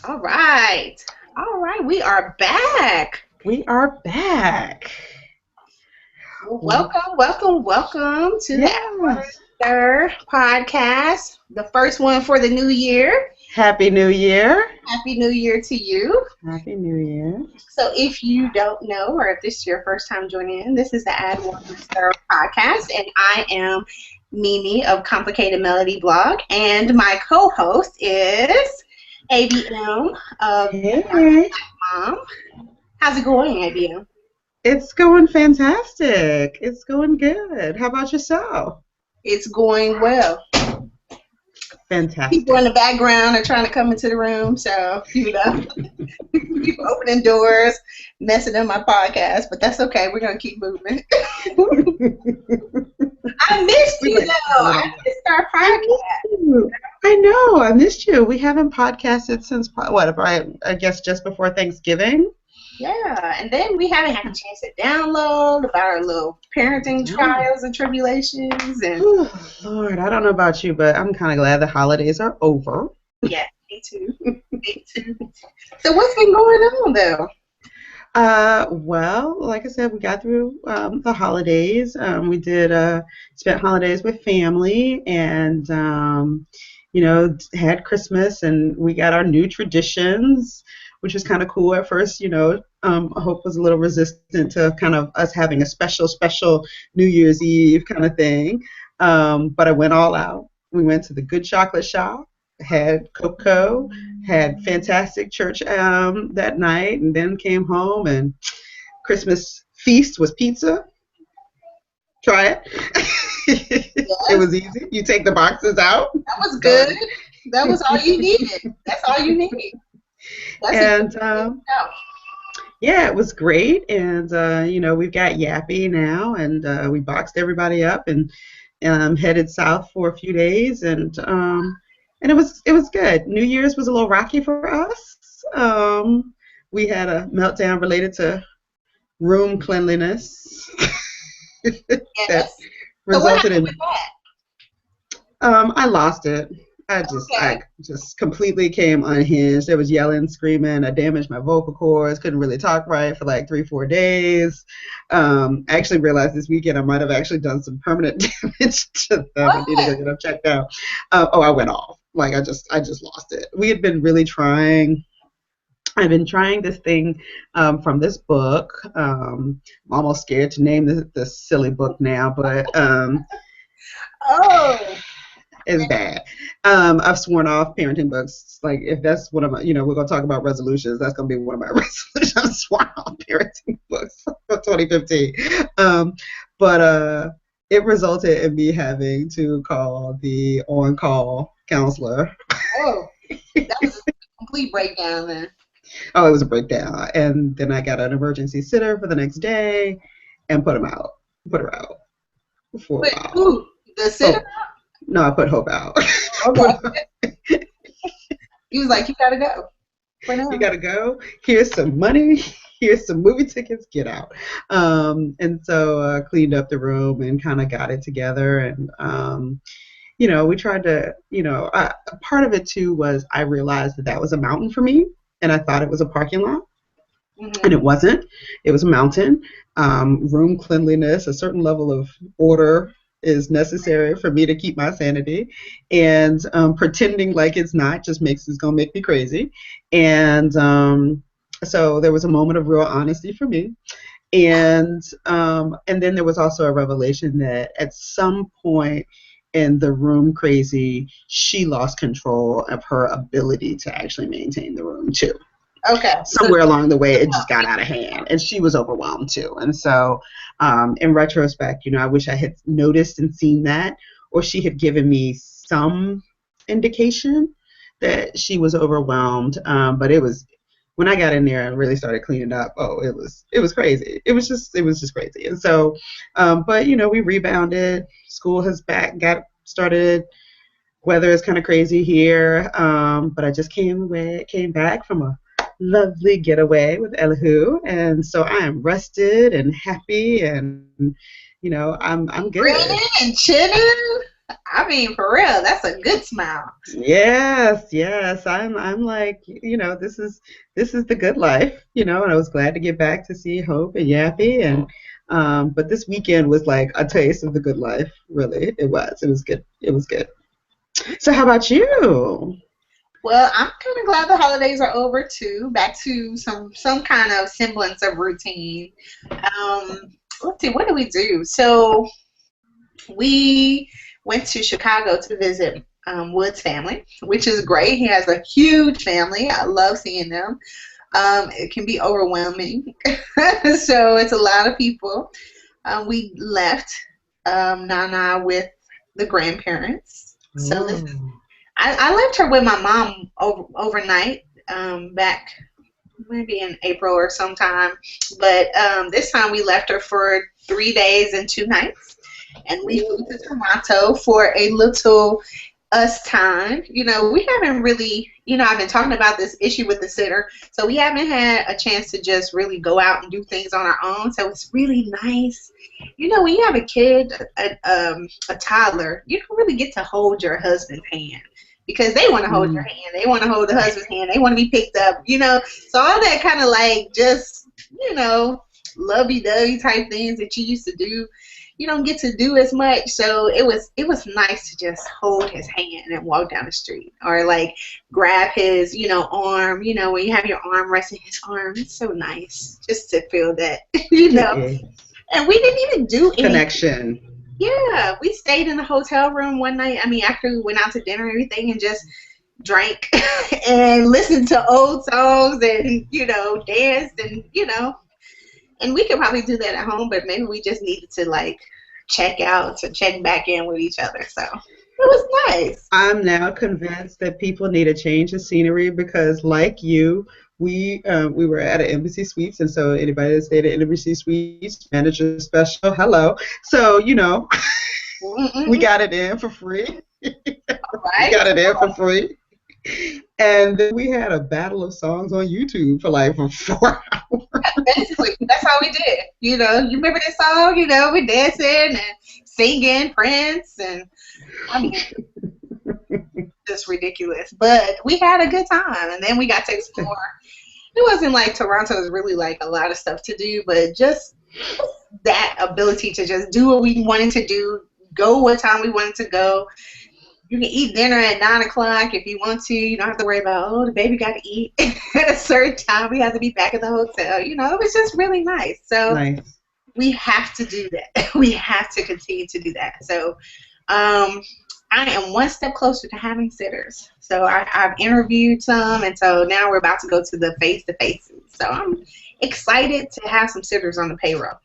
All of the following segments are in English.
All right. All right. We are back. We are back. Well, welcome to the Yes. After podcast, the first one for the new year. Happy New Year. Happy New Year to you. Happy New Year. So, if you don't know, or if this is your first time joining in, this is the Add One Stir podcast, and I am Mimi of Complicated Melody Blog, and my co-host is ABM of Hey. Mom. How's it going, ABM? It's going fantastic. It's going good. How about yourself? It's going well. People in Fantastic. the background are trying to come into the room, so people opening doors, messing up my podcast, but that's okay. We're gonna keep moving. I missed We you like though. a little I bit. missed our I missed podcast. you. I know. I missed you. We haven't podcasted since what? I guess just before Thanksgiving. Yeah, and then we haven't had a chance to download about our little parenting No. trials and tribulations, and Whew, Lord, I don't know about you, but I'm kind of glad the holidays are over. yeah, me too, me too. So what's been going on though? Well, like I said, we got through the holidays. We did spent holidays with family, and had Christmas, and we got our new traditions, which was kind of cool at first. Hope was a little resistant to kind of us having a special New Year's Eve kind of thing, but I went all out. We went to the Good Chocolate Shop, had cocoa, had fantastic church that night, and then came home and Christmas feast was pizza. Try it. It Yes, was easy. You take the boxes out, that was good. done. That was all you needed. That's all you need. That's a good And yeah, it was great. And we've got Yappy now, and we boxed everybody up and headed south for a few days, and it was good. New Year's was a little rocky for us. We had a meltdown related to room cleanliness that Yes. So what resulted happened in with that? I lost it. I just Okay. I just completely came unhinged. There was yelling, screaming. I damaged my vocal cords. Couldn't really talk right for like 3, 4 days. I actually realized this weekend I might have actually done some permanent damage to them. I need to go What? get them checked out. Oh, I went off. Like I just lost it. We had been really trying. I've been trying this thing from this book. I'm almost scared to name this silly book now, but Oh. it's bad. I've sworn off parenting books. Like if that's one of my, we're gonna talk about resolutions. That's gonna be one of my resolutions. I've sworn off parenting books for 2015. But it resulted in me having to call the on-call counselor. Oh. That was a complete breakdown then. Oh, it was a breakdown, and then I got an emergency sitter for the next day, and put her out for a But while. who? The sitter? Hope. No, I put Hope out. Okay. He was like, you gotta go for You now. gotta go. Here's some money. Here's some movie tickets. Get out. And so cleaned up the room and kind of got it together. And we tried to, part of it too was I realized that was a mountain for me, and I thought it was a parking lot, and Hmm. it wasn't. It was a mountain. Room cleanliness, a certain level of order is necessary for me to keep my sanity, and pretending like it's not just makes it's gonna make me crazy. And so there was a moment of real honesty for me, and then there was also a revelation that at some point in the room crazy, she lost control of her ability to actually maintain the room too. Okay. So Somewhere along the way it just got out of hand, and she was overwhelmed too. And so in retrospect, I wish I had noticed and seen that, or she had given me some indication that she was overwhelmed. But it was when I got in there and really started cleaning up. Oh, it was crazy. It was just crazy. And so but we rebounded. School has got started. Weather is kind of crazy here, but I just came back from a lovely getaway with Elihu, and so I am rested and happy, and I'm good. grinning and chilling. I mean, for real, that's a good smile. Yes, yes. I'm like, this is the good life, and I was glad to get back to see Hope and Yappy and but this weekend was like a taste of the good life, really. It was. It was good. It was good. So how about you? Well, I'm kind of glad the holidays are over too. Back to some kind of semblance of routine. Let's see, what did we do? So we went to Chicago to visit Wood's family, which is great. He has a huge family. I love seeing them. It can be overwhelming, so it's a lot of people. We left Nana with the grandparents. So this is Oh. I left her with my mom overnight back maybe in April or sometime. But this time we left her for 3 days and 2 nights. And we flew to Toronto for a little us time. We haven't really, I've been talking about this issue with the sitter. So we haven't had a chance to just really go out and do things on our own. So it's really nice. When you have a kid, a toddler, you don't really get to hold your husband's hand because they want to hold your Mm. hand. They want to hold the husband's hand. They want to be picked up. So all that kind of like just, lovey-dovey type things that you used to do, you don't get to do as much. So it was nice to just hold his hand and walk down the street or like grab his, arm, when you have your arm resting his arm. It's so nice just to feel that, It is. And we didn't even do anything. Connection. Yeah, we stayed in the hotel room one night. I mean, after we went out to dinner and everything and just drank and listened to old songs and, danced and we could probably do that at home, but maybe we just needed to like check out to check back in with each other. So it was nice. I'm now convinced that people need a change of scenery because, like you, we were at an Embassy Suites, and so anybody that stayed at Embassy Suites, manager special, hello. So we Mm-mm. got it in for free. All We right. got it in for free. And then we had a battle of songs on YouTube for 4 hours. Basically, that's how we did. You remember this song? We're dancing and singing Prince, and I mean, just ridiculous. But we had a good time, and then we got to explore. It wasn't like Toronto is really like a lot of stuff to do, but just that ability to just do what we wanted to do, go what time we wanted to go. You can eat dinner at 9 o'clock if you want to. You don't have to worry about, oh, the baby got to eat at a certain time. We have to be back at the hotel. It was just really nice. So Nice. we have to do that. We have to continue to do that. So I am one step closer to having sitters. So I've interviewed some, and so now we're about to go to the face-to-faces. So I'm excited to have some sitters on the payroll.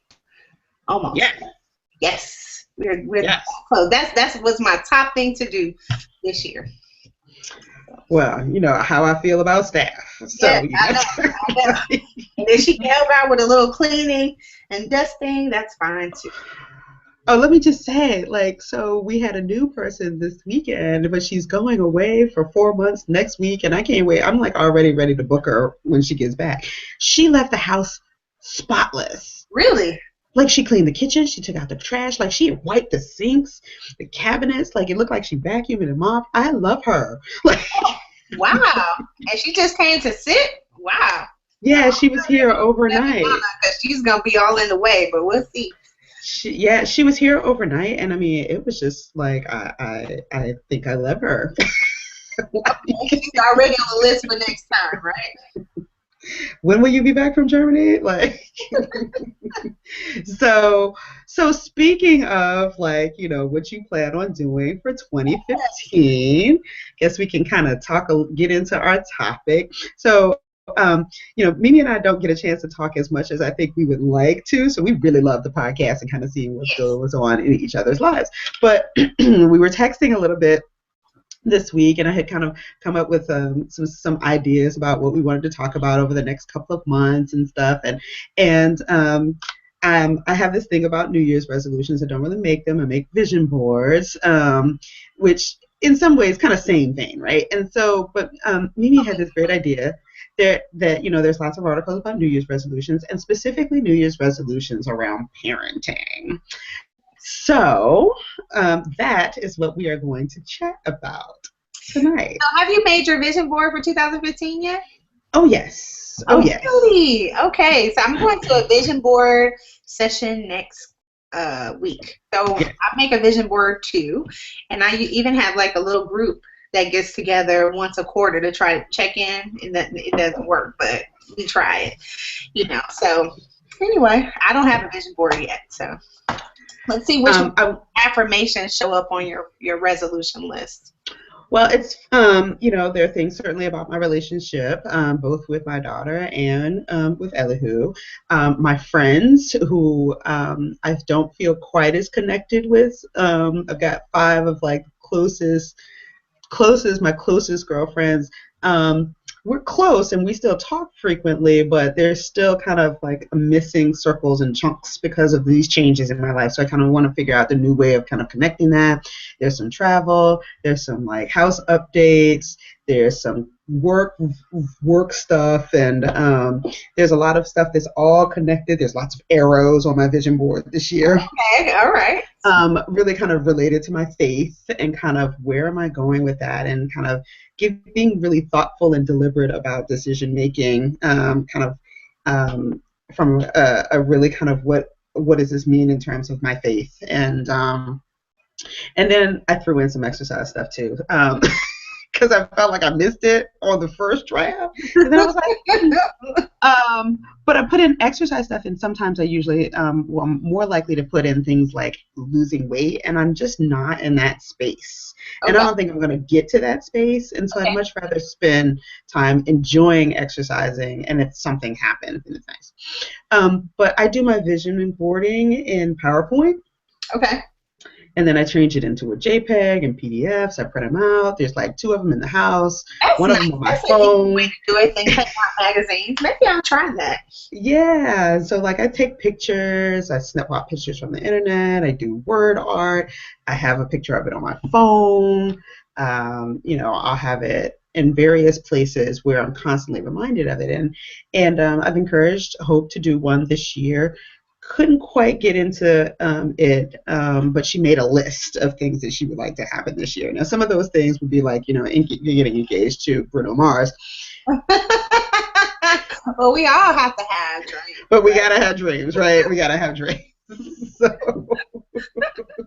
Almost. Yeah. Yes. We're Yes. close. That's what's my top thing to do this year. Well, you know how I feel about staff. So Yes, I know. I know. And if she can help out with a little cleaning and dusting, that's fine too. Oh, let me just say, so we had a new person this weekend, but she's going away for 4 months next week, and I can't wait. I'm like already ready to book her when she gets back. She left the house spotless. Really? Like she cleaned the kitchen, she took out the trash, like she had wiped the sinks, the cabinets, like it looked like she vacuumed and mopped. I love her. Like, Wow. And she just came to sit? Wow. yeah, she was here overnight. Because she's going to be all in the way, but we'll see. She was here overnight, and I mean, it was just like I think I love her. Okay, she's already on the list for next time, right? When will you be back from Germany? Like, so speaking of what you plan on doing for 2015, guess we can kind of get into our topic. So Mimi and I don't get a chance to talk as much as I think we would like to. So we really love the podcast and kind of seeing what goes on in each other's lives. But we were texting a little bit this week, and I had kind of come up with some ideas about what we wanted to talk about over the next couple of months and stuff. I have this thing about New Year's resolutions. I don't really make them. I make vision boards, which in some ways kind of same thing, right? And so, but Mimi had this great idea that there's lots of articles about New Year's resolutions, and specifically New Year's resolutions around parenting. So that is what we are going to chat about tonight. So have you made your vision board for 2015 yet? Oh, yes. Oh, Oh, yes. really? Okay, so I'm going to a vision board session next week. So Yeah. I make a vision board too, and I even have like a little group that gets together once a quarter to try to check in, and that it doesn't work, but we try it, So anyway, I don't have a vision board yet, so let's see which affirmations show up on your resolution list. Well, it's, there are things certainly about my relationship, both with my daughter and with Elihu. My friends who I don't feel quite as connected with. I've got 5 of like my closest girlfriends. We're close and we still talk frequently, but there's still kind of like missing circles and chunks because of these changes in my life. So I kind of want to figure out the new way of kind of connecting that. There's some travel, there's some like house updates, there's some work stuff, and there's a lot of stuff that's all connected. There's lots of arrows on my vision board this year. Okay, all right. Really kind of related to my faith and kind of where am I going with that, and kind of being really thoughtful and deliberate about decision making, from a really kind of what does this mean in terms of my faith, and then I threw in some exercise stuff too. Because I felt like I missed it on the first draft. And then I was like, but I put in exercise stuff, and sometimes I usually, I'm more likely to put in things like losing weight, and I'm just not in that space. Okay. And I don't think I'm going to get to that space, and so I'd much rather spend time enjoying exercising, and if something happens, then it's nice. But I do my vision boarding in PowerPoint. Okay. And then I change it into a JPEG and PDFs. I print them out. There's like 2 of them in the house. That's one nice. of them on my phone. Way to do it. Then cut out magazines. Maybe I'll try that. Yeah. So like I take pictures. I snap out pictures from the internet. I do word art. I have a picture of it on my phone. I'll have it in various places where I'm constantly reminded of it. And I've hope to do one this year. Couldn't quite get into it, but she made a list of things that she would like to happen this year. Now, some of those things would be like, getting engaged to Bruno Mars. Well, we all have to have dreams. But we gotta have dreams, right? We gotta have dreams. So.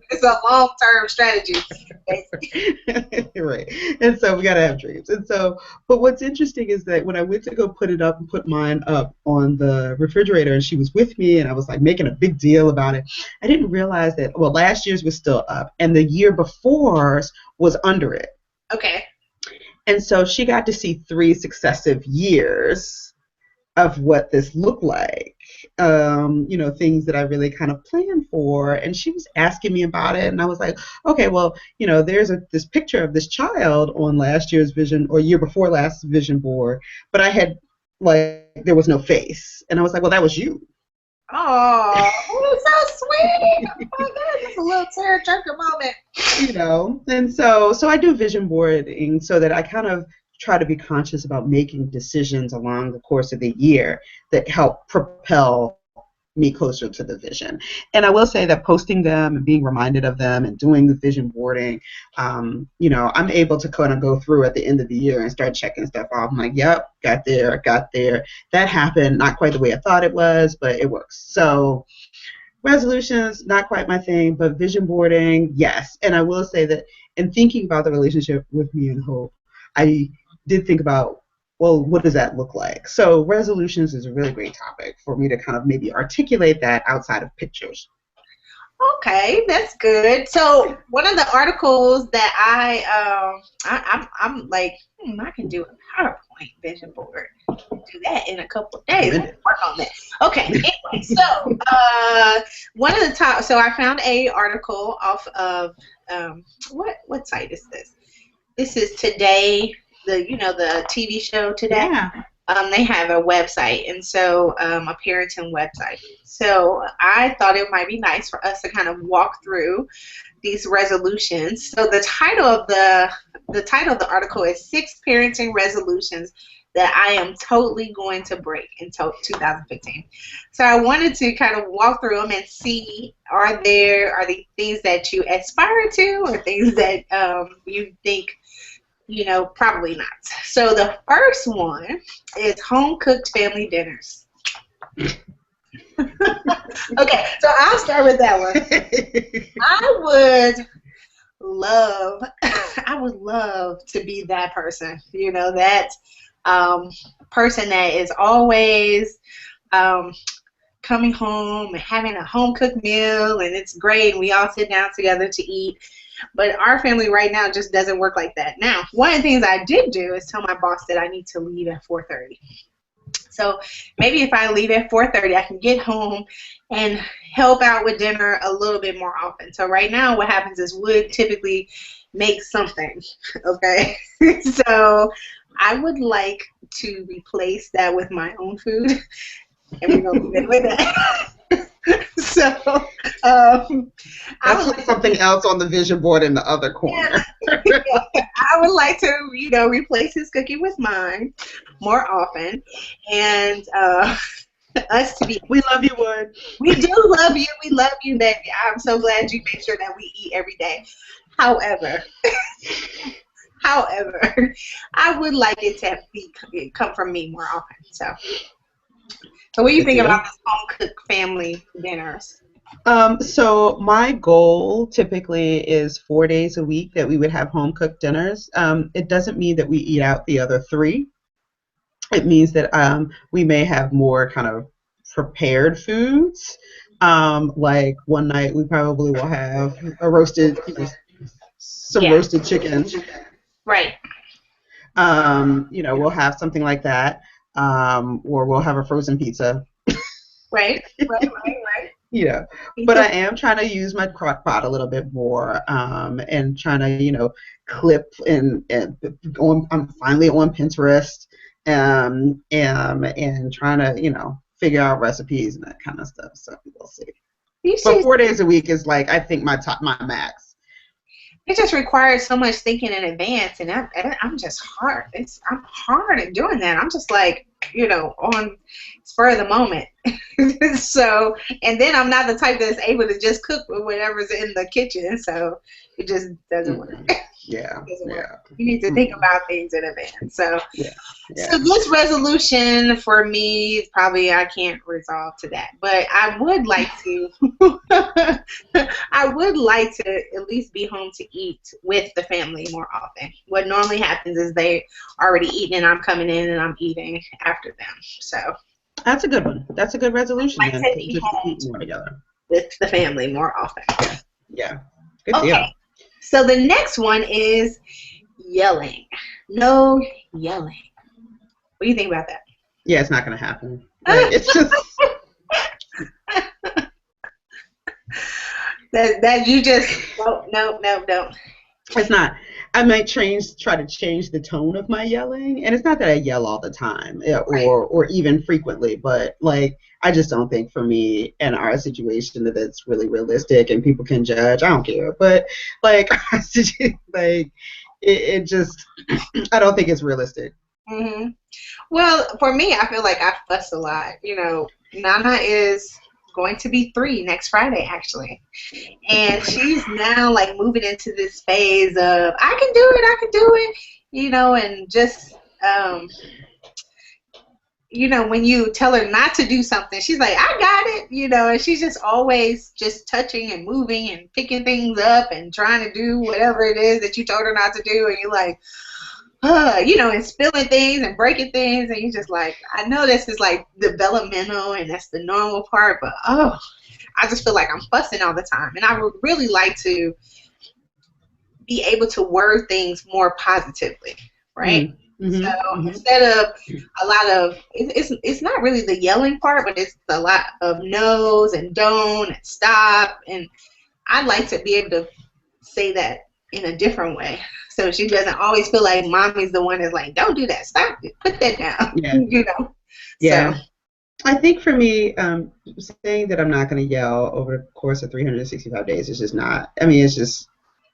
It's a long-term strategy, basically. Right. And so we got to have dreams. And so, but what's interesting is that when I went to go put it up and put mine up on the refrigerator, and she was with me, and I was like making a big deal about it, I didn't realize that, well, last year's was still up, and the year before's was under it. Okay. And so she got to see 3 successive years of what this looked like. Things that I really kind of planned for, and she was asking me about it, and I was like, okay, well, there's this picture of this child on last year's vision or year before last vision board, but I had there was no face, and I was like, well, that was you. Oh, that's so sweet. Oh my God, it's a little tearjerker moment. And so I do vision boarding so that I kind of try to be conscious about making decisions along the course of the year that help propel me closer to the vision. And I will say that posting them and being reminded of them and doing the vision boarding, I'm able to kind of go through at the end of the year and start checking stuff off. I'm like, yep, got there. That happened. Not quite the way I thought it was, but it works. So resolutions, not quite my thing, but vision boarding, yes. And I will say that in thinking about the relationship with me and Hope, I did think about, well, what does that look like? So resolutions is a really great topic for me to kind of maybe articulate that outside of pictures. Okay, that's good. So one of the articles that I'm like, I can do a PowerPoint vision board. Do that in a couple of days. Work on that. Okay. Anyway, so one of the top. So I found a article off of what site is this? This is Today. The TV show Today. Yeah. They have a website, and so a parenting website. So I thought it might be nice for us to kind of walk through these resolutions. So the title of the article is 6 Parenting Resolutions that I am totally going to break in 2015. So I wanted to kind of walk through them and see, are the things that you aspire to, or things that you think, probably not. So the first one is home cooked family dinners. Okay, so I'll start with that one. I would love to be that person, that person that is always coming home and having a home cooked meal, and it's great, and we all sit down together to eat. But our family right now just doesn't work like that. Now, one of the things I did do is tell my boss that I need to leave at 4:30. So maybe if I leave at 4:30, I can get home and help out with dinner a little bit more often. So right now what happens is Wood typically makes something, okay? So I would like to replace that with my own food, and we're going to leave it with that. So that's like something else on the vision board in the other corner. Yeah, I would like to, replace his cooking with mine more often, and us to be. We love you, Wood. We do love you. We love you, baby. I'm so glad you make sure that we eat every day. However, I would like it to come from me more often. So what do you think about this home cooked family dinners? So my goal typically is 4 days a week that we would have home cooked dinners. It doesn't mean that we eat out the other 3. It means that we may have more kind of prepared foods. Like one night we probably will have a roasted, roasted chicken. Right. We'll have something like that. Or we'll have a frozen pizza. Right. But I am trying to use my crock pot a little bit more, and trying to, clip and I'm finally on Pinterest, and trying to, figure out recipes and that kind of stuff. So we'll see. But 4 days a week is like, I think my max. It just requires so much thinking in advance, and I'm just hard. I'm hard at doing that. I'm just like, on spur of the moment. So, and then I'm not the type that's able to just cook with whatever's in the kitchen. So it just doesn't work. Yeah. You need to think about things in advance. So, yeah. So this resolution for me, probably I can't resolve to that, but I would like to. I would like to at least be home to eat with the family more often. What normally happens is they already eating and I'm coming in and I'm eating after them. So that's a good one. That's a good resolution. Like to just eat more together with the family more often. Yeah. Good deal. So the next one is yelling. No yelling. What do you think about that? Yeah, it's not going to happen. Like, it's just that you just no. It's not. I might try to change the tone of my yelling, and it's not that I yell all the time, or even frequently, but like I just don't think for me in our situation that it's really realistic, and people can judge. I don't care, but like it just I don't think it's realistic. Mm-hmm. Well, for me, I feel like I fuss a lot. Nana is going to be 3 next Friday, actually, and she's now like moving into this phase of I can do it, and just when you tell her not to do something, she's like, I got it, and she's just always just touching and moving and picking things up and trying to do whatever it is that you told her not to do, and you're like, and spilling things and breaking things, and you're just like, I know this is like developmental and that's the normal part, but I just feel like I'm fussing all the time, and I would really like to be able to word things more positively, right? Mm-hmm. So instead of a lot of, it's not really the yelling part, but it's a lot of no's and don't and stop, and I'd like to be able to say that in a different way. So she doesn't always feel like mommy's the one that's like, don't do that, stop it, put that down. Yeah. Yeah. So. I think for me, saying that I'm not going to yell over the course of 365 days is just not, it's just,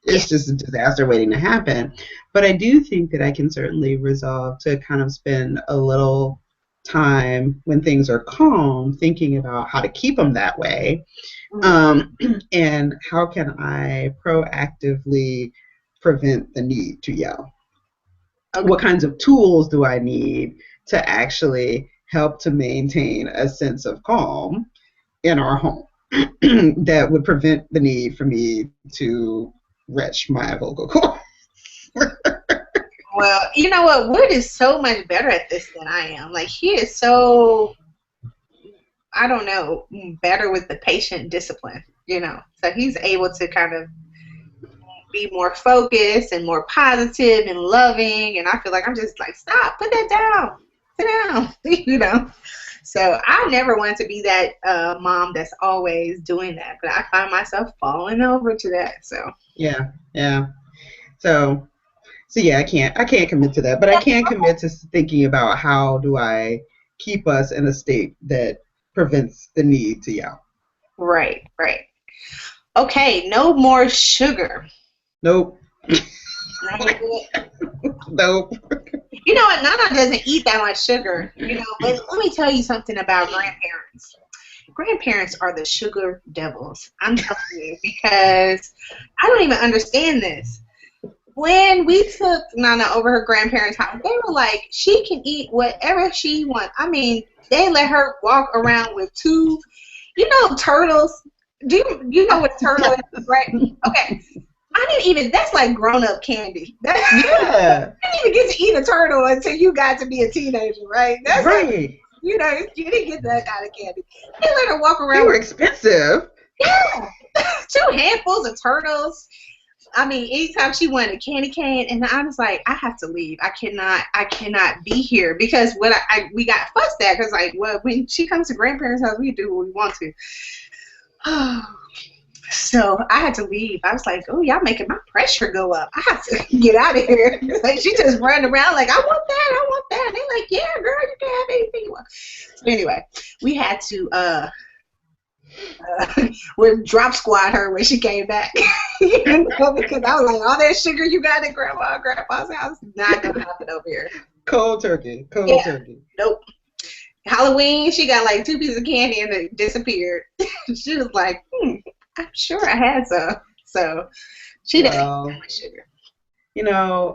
Yeah. it's just a disaster waiting to happen. But I do think that I can certainly resolve to kind of spend a little time when things are calm thinking about how to keep them that way. Mm. um, and how can I proactively prevent the need to yell? Okay. What kinds of tools do I need to actually help to maintain a sense of calm in our home that would prevent the need for me to retch my vocal cord? Well, you know what? Wood is so much better at this than I am. Like, he is so, I don't know, better with the patient discipline, you know. So he's able to kind of be more focused and more positive and loving. And I feel like I'm just like, stop, put that down, sit down, you know. So I never want to be that mom that's always doing that, but I find myself falling over to that. So Yeah, yeah. So, so yeah, I can't commit to that, but I can commit to thinking about how do I keep us in a state that prevents the need to yell. right, right. Okay, no more sugar. Nope, Not gonna do it. nope. You know what? Nana doesn't eat that much sugar, you know. But let me tell you something about grandparents. Grandparents are the sugar devils. I'm telling you, because I don't even understand this. When we took Nana over her grandparents' house, they were like, she can eat whatever she wants. I mean, they let her walk around with two, you know, turtles. Do you know what a turtle is, right? Okay. I didn't even, that's like grown up candy. Yeah, You didn't even get to eat a turtle until you got to be a teenager, right? That's like, right. you know, you didn't get that kind of candy. They let her walk They around were with, expensive. yeah, two handfuls of turtles. I mean, anytime she wanted a candy cane, and I was like, I have to leave. I cannot be here because what we got fussed at because like, well, when she comes to grandparents' house, we do what we want to. So I had to leave. I was like, oh, y'all making my pressure go up. I have to get out of here. Like, she just running around like, I want that, I want that. And they're like, yeah, girl, you can have anything you want. So anyway, we had to we drop squad her when she came back. You know, because I was like, all that sugar you got at grandma and grandpa's house, not gonna happen over here. Cold turkey, cold Yeah, turkey. nope. Halloween, she got like 2 pieces of candy and it disappeared. She was like, I'm sure I had some. So she doesn't eat that Well, much sugar.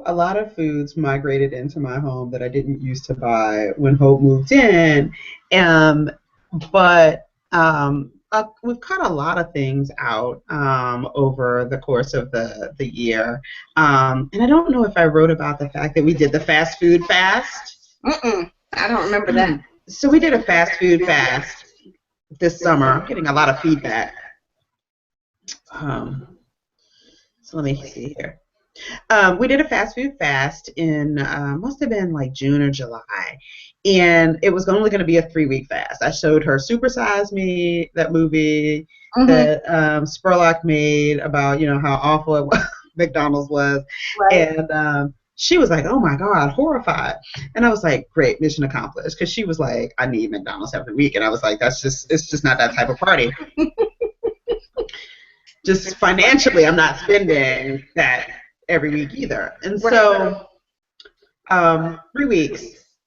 a lot of foods migrated into my home that I didn't used to buy when Hope moved in. But we've cut a lot of things out over the course of the year. And I don't know if I wrote about the fact that we did the fast food fast. I don't remember that. So we did a fast food fast this summer. I'm getting a lot of feedback. Um, so let me see here. We did a fast food fast in must have been like June or July, and it was only going to be a 3 week fast. I showed her Super Size Me, that movie Mm-hmm. that Spurlock made about how awful it was, McDonald's was, Right. and she was like, "Oh my God, horrified!" And I was like, "Great, mission accomplished," because she was like, "I need McDonald's every week," and I was like, it's just not that type of party. Just financially, I'm not spending that every week either. And Right. so 3 weeks.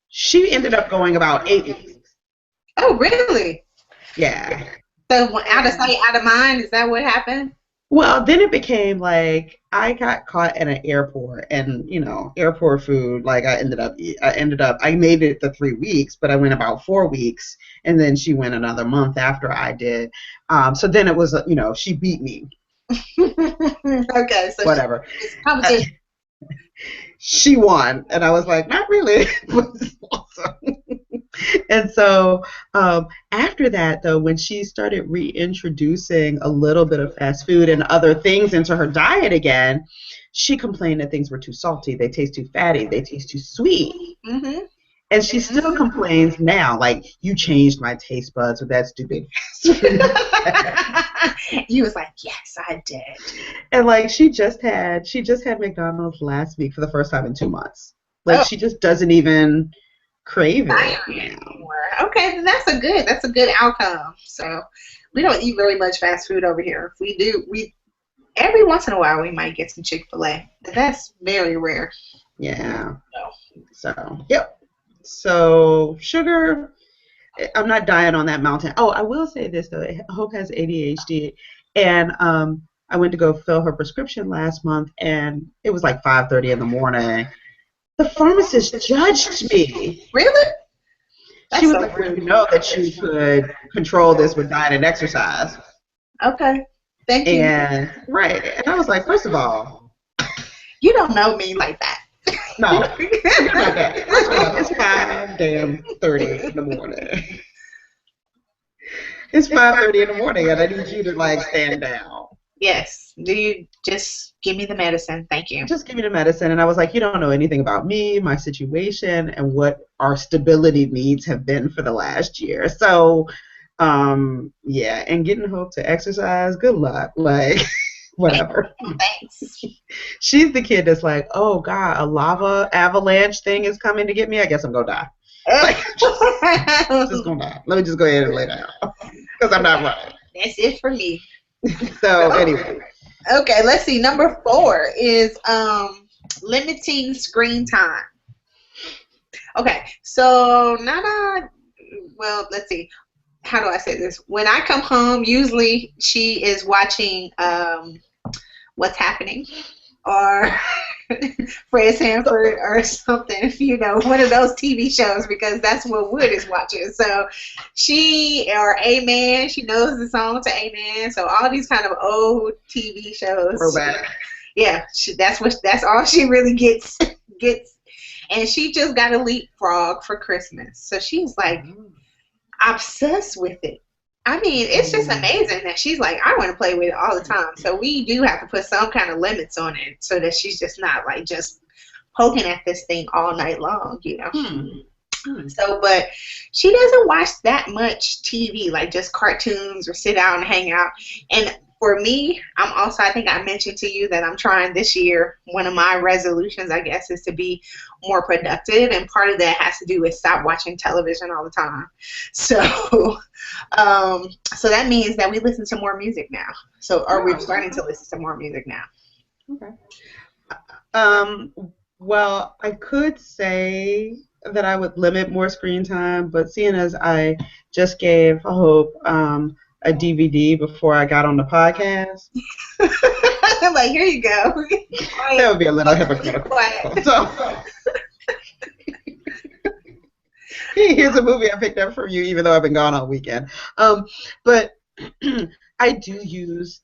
She ended up going about 8 weeks. Oh, really? Yeah. So out of sight, out of mind. Is that what happened? Well, then it became like I got caught at an airport, and airport food. Like I made it the 3 weeks, but I went about 4 weeks, and then she went another month after I did. So then it was, she beat me. Okay, so Whatever. it's competition. She won, and I was like, not really. But it's awesome. And so after that, though, when she started reintroducing a little bit of fast food and other things into her diet again, she complained that things were too salty, they taste too fatty, they taste too sweet. Mm-hmm. And she still complains now, like, you changed my taste buds with that stupid fast food. You was like, yes, I did. And like she just had McDonald's last week for the first time in 2 months. Like Oh, she just doesn't even crave it diarrhea now. anymore. Okay, then that's a good outcome. So we don't eat very much fast food over here. If we do, we every once in a while we might get some Chick-fil-A, but that's very rare. Yeah. So, yep. So, sugar, I'm not dying on that mountain. Oh, I will say this though. Hope has ADHD, and I went to go fill her prescription last month, and it was like 5:30 in the morning. The pharmacist judged me. Really? She That's was so like, "Well, you rude. know that you could control this with diet and exercise." Okay. Thank you. And right, and I was like, first of all, You don't know me like that. no, forget about that. First of all, it's 5:30 in the morning. It's 5:30 in the morning, and I need you to like stand down. Yes. Do you just give me the medicine? Thank you. Just give me the medicine. And I was like, you don't know anything about me, my situation, and what our stability needs have been for the last year. So, yeah, and getting Hope to exercise, good luck. Like, whatever. Thanks. She's the kid that's like, oh God, a lava avalanche thing is coming to get me. I guess I'm gonna die. Like, just gonna die. Let me just go ahead and lay down because I'm not running. That's it for me. So anyway. Okay, let's see. Number 4 is limiting screen time. Okay, so well, let's see. How do I say this? When I come home, usually she is watching What's Happening or Fred Sanford or something, one of those TV shows, because that's what Wood is watching. So or Amen, she knows the song to Amen. So all these kind of old TV shows. Yeah, that's all she really gets. And she just got a leapfrog for Christmas. So she's like obsessed with it. I mean, it's just amazing that she's like, I want to play with it all the time. So we do have to put some kind of limits on it so that she's just not like just poking at this thing all night long, So, but she doesn't watch that much TV, like just cartoons or sit down and hang out. And for me, I think I mentioned to you that I'm trying this year, one of my resolutions, I guess, is to be more productive. And part of that has to do with stop watching television all the time. So, so that means that we listen to more music now. So, or we're starting to listen to more music now. Okay. Well, I could say that I would limit more screen time, but seeing as I just gave Hope a DVD before I got on the podcast. I'm like, here you go. That would be a little hypocritical. So, here's a movie I picked up from you, even though I've been gone all weekend. But I do use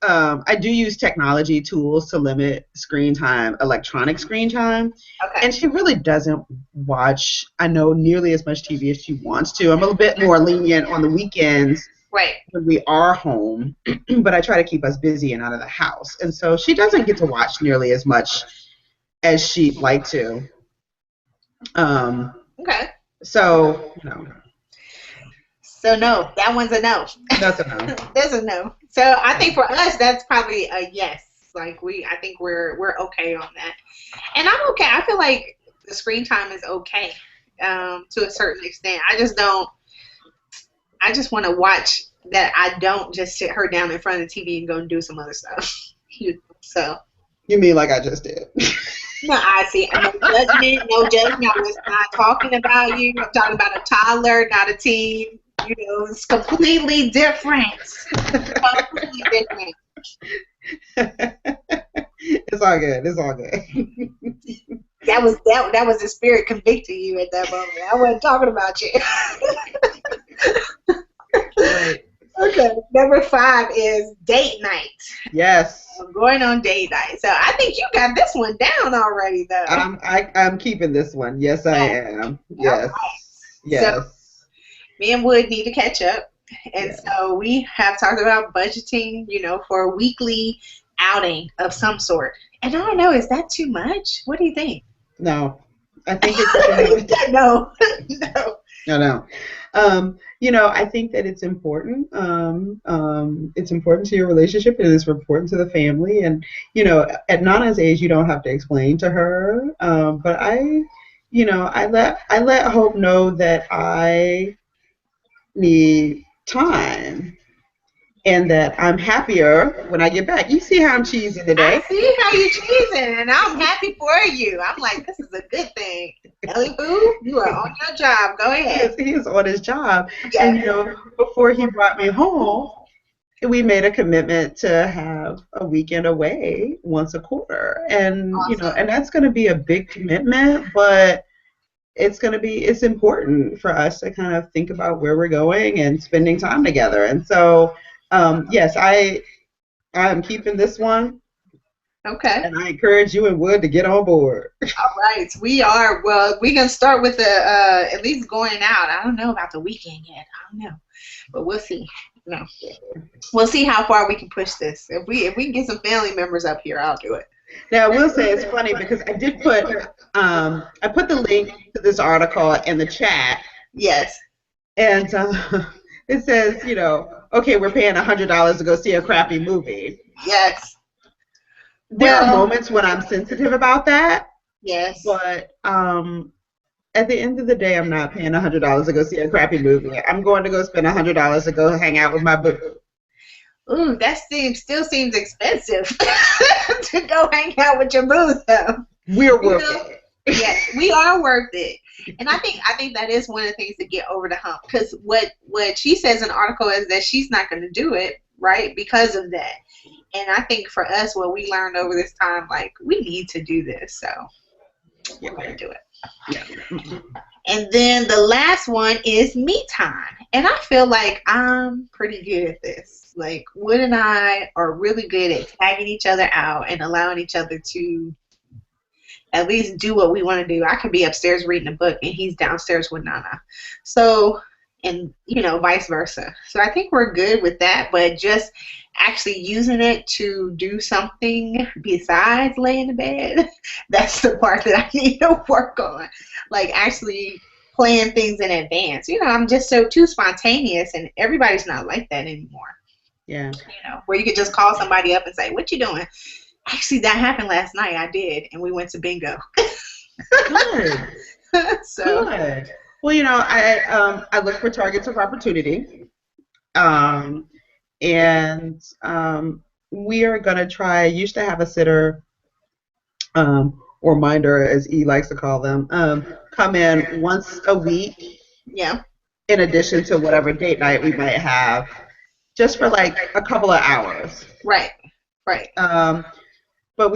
technology tools to limit screen time, electronic screen time. Okay. And she really doesn't watch, I know, nearly as much TV as she wants to. I'm a little bit more lenient on the weekends. Right. When we are home, but I try to keep us busy and out of the house. And so she doesn't get to watch nearly as much as she'd like to. Okay. So, So no, that one's a no. That's a no. That's a no. So I think for us, that's probably a yes. Like I think we're okay on that. And I'm okay. I feel like the screen time is okay to a certain extent. I just want to watch that. I don't just sit her down in front of the TV and go and do some other stuff. So. You mean like I just did? No, I see. No judgment. No judgment. I was not talking about you. I'm talking about a toddler, not a teen. It's completely different. Completely different. It's all good. It's all good. That was the spirit convicting you at that moment. I wasn't talking about you. Right. Okay. Number 5 is date night. Yes. I'm going on date night. So I think you got this one down already, though. I'm keeping this one. Yes, I am. Yes. Right. Yes. So, me and Wood need to catch up. And so we have talked about budgeting, for a weekly outing of some sort. And I don't know, is that too much? What do you think? No. I think it's No. I think that it's important. It's important to your relationship. It is important to the family. And, at Nana's age, you don't have to explain to her. But I let Hope know that I need time. and that I'm happier when I get back. You see how I'm cheesing I today? see how you choosing, and I'm happy for you. I'm like, this is a good thing. Ellie Boo, you are on your job. Go ahead. He is on his job. And, Yes. before he brought me home, we made a commitment to have a weekend away once a quarter. And, Awesome. and that's going to be a big commitment, but it's important for us to kind of think about where we're going and spending time together. And so, yes, I'm keeping this one, Okay. and I encourage you and Wood to get on board. All right. We are. Well, we're gonna start with the at least going out. I don't know about the weekend yet. I don't know, but we'll see. No, we'll see how far we can push this. If we can get some family members up here, I'll do it. Now, I will say it's funny because I put the link to this article in the chat, Yes. and it says, okay, we're paying $100 to go see a crappy movie. Yes. There are Well. moments when I'm sensitive about that, Yes. but at the end of the day, I'm not paying $100 to go see a crappy movie. I'm going to go spend $100 to go hang out with my boo. Ooh, that still seems expensive to go hang out with your boo, though. We're worth it. Yes, we are worth it, and I think that is one of the things to get over the hump. Because what she says in the article is that she's not going to do it, right, because of that. And I think for us, what we learned over this time, like, we need to do this, so we're going to do it. Yeah. And then the last one is me time. And I feel like I'm pretty good at this. Like, Wood and I are really good at tagging each other out and allowing each other to at least do what we want to do. I could be upstairs reading a book and he's downstairs with Nana. So, and, vice versa. So I think we're good with that, but just actually using it to do something besides lay in the bed, that's the part that I need to work on. Like, actually plan things in advance. I'm just so too spontaneous, and everybody's not like that anymore. Yeah. Where you could just call somebody up and say, what you doing? Actually, that happened last night. I did, and we went to bingo. Good. So. Good. Well, I look for targets of opportunity, and we are going to try. Used to have a sitter, or minder, as E likes to call them, come in once a week. Yeah. In addition to whatever date night we might have, just for like a couple of hours. Right. Right. But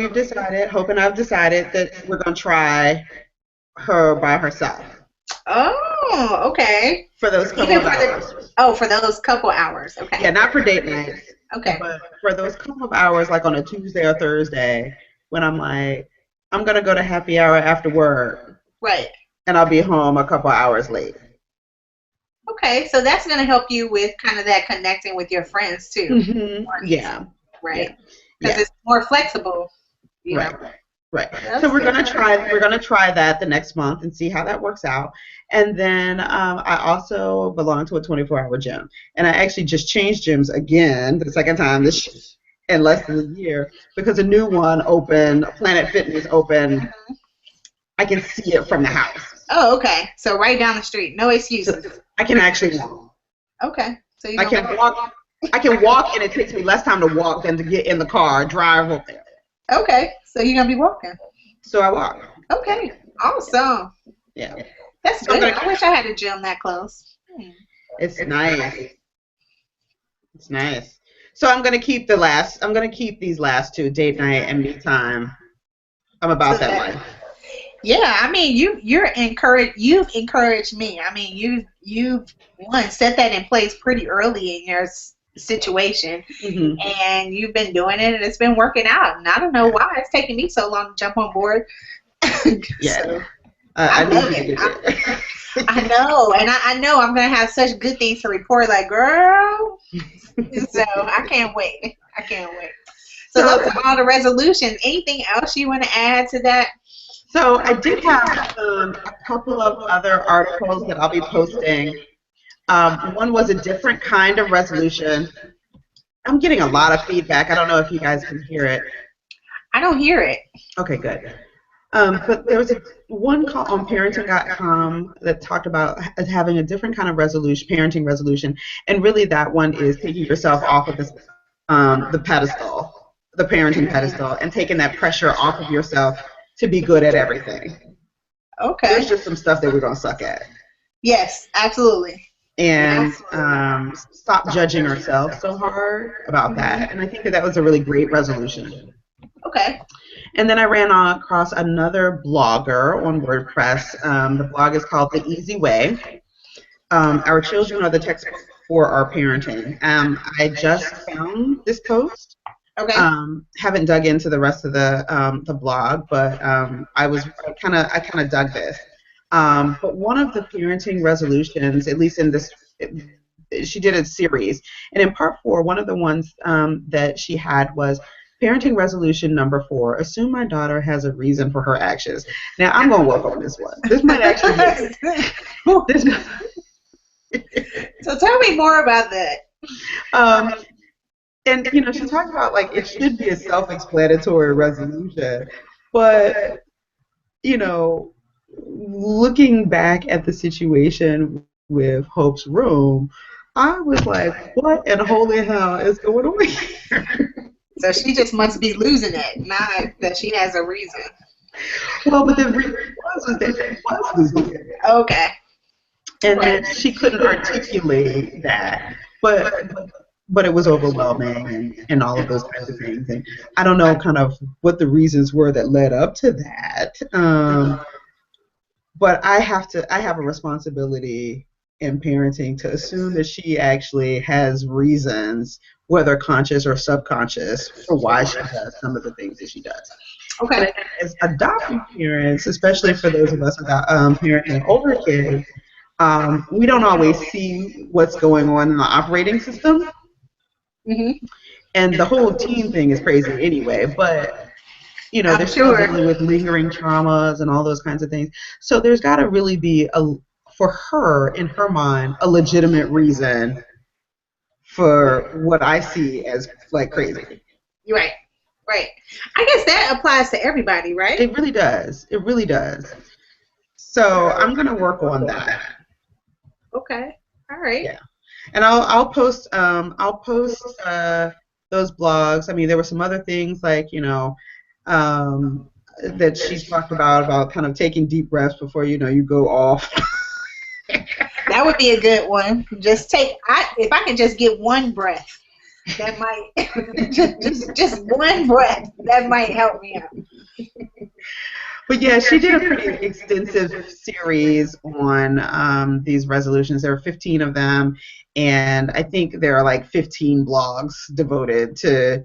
Hope and I've decided that we're going to try her by herself. Oh, okay. For those couple of hours. For those couple hours. Okay. Yeah, not for date nights. Okay. But for those couple of hours, like on a Tuesday or Thursday, when I'm like, I'm going to go to happy hour after work. Right. And I'll be home a couple hours late. Okay, so that's going to help you with kind of that connecting with your friends too. Mm-hmm. Yeah. Right. Because it's more flexible. Right. Right. So we're gonna try that the next month and see how that works out. And then I also belong to a 24-hour gym, and I actually just changed gyms again the second time this in less than a year because a new one opened, Planet Fitness opened. Mm-hmm. I can see it from the house. Oh, okay. So right down the street, no excuses. So I can actually walk. Okay. So I can walk. I can walk, and it takes me less time to walk than to get in the car, drive over there. Okay, so you're gonna be walking. So I walk. Okay, awesome. Yeah, that's good. I wish I had a gym that close. It's nice. It's nice. So I'm gonna keep these last two, date night and me time. I'm about that life. Yeah, I mean, you've encouraged me. I mean, you've set that in place pretty early in your situation, mm-hmm. and you've been doing it, and it's been working out. And I don't know why it's taking me so long to jump on board. Yeah, so, I love it. I know, and I know I'm gonna have such good things to report. Like, girl, so I can't wait. So those are all the resolutions. Anything else you want to add to that? So I did have a couple of other articles that I'll be posting. One was a different kind of resolution. I'm getting a lot of feedback. I don't know if you guys can hear it. I don't hear it. Okay, good. But there was one call on parenting.com that talked about having a different kind of resolution, parenting resolution, and really that one is taking yourself off of this, the pedestal, the parenting pedestal, and taking that pressure off of yourself to be good at everything. Okay. There's just some stuff that we're gonna suck at. Yes, absolutely. And stop judging ourselves so hard about that. And I think that that was a really great resolution. Okay. And then I ran across another blogger on WordPress. The blog is called The Easy Way. Our children are the textbook for our parenting. I just found this post. Okay. Haven't dug into the rest of the blog, but I kind of dug this. But one of the parenting resolutions, at least in this, she did a series, and in part 4, one of the ones that she had was parenting resolution number 4. Assume my daughter has a reason for her actions. Now I'm going to work on this one. This might actually be this. So tell me more about that. And she talked about like it should be a self-explanatory resolution, but looking back at the situation with Hope's room, I was like, what in holy hell is going on here? So she just must be losing it, not that she has a reason. Well, but the reason was that she was losing it. Okay. And that she couldn't articulate that. But it was overwhelming and all of those kinds of things. And I don't know kind of what the reasons were that led up to that. But I have a responsibility in parenting to assume that she actually has reasons, whether conscious or subconscious, for why she does some of the things that she does. Okay. And as adoptive parents, especially for those of us without parenting older kids, we don't always see what's going on in the operating system. Mm-hmm. And the whole teen thing is crazy anyway, but they're still dealing with lingering traumas and all those kinds of things. So there's got to really be for her, in her mind, a legitimate reason for what I see as like crazy. Right. Right. I guess that applies to everybody, right? It really does. It really does. So I'm gonna work on that. Okay. All right. Yeah. And I'll post those blogs. I mean, there were some other things like that she talked about kind of taking deep breaths before you go off. That would be a good one. Just if I can just get one breath, that might just one breath that might help me out. But yeah, she did a pretty extensive series on these resolutions. There were 15 of them, and I think there are like 15 blogs devoted to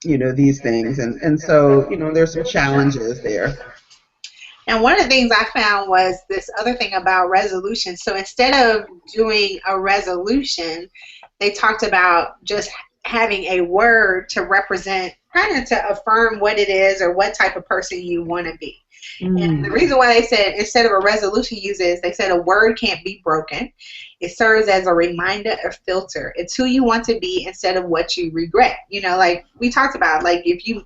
these things, and so there's some challenges there. And one of the things I found was this other thing about resolutions. So instead of doing a resolution, they talked about just having a word to represent, kind of to affirm what it is or what type of person you want to be. And the reason why they said instead of a resolution they said a word can't be broken. It serves as a reminder or filter. It's who you want to be instead of what you regret. Like we talked about, like and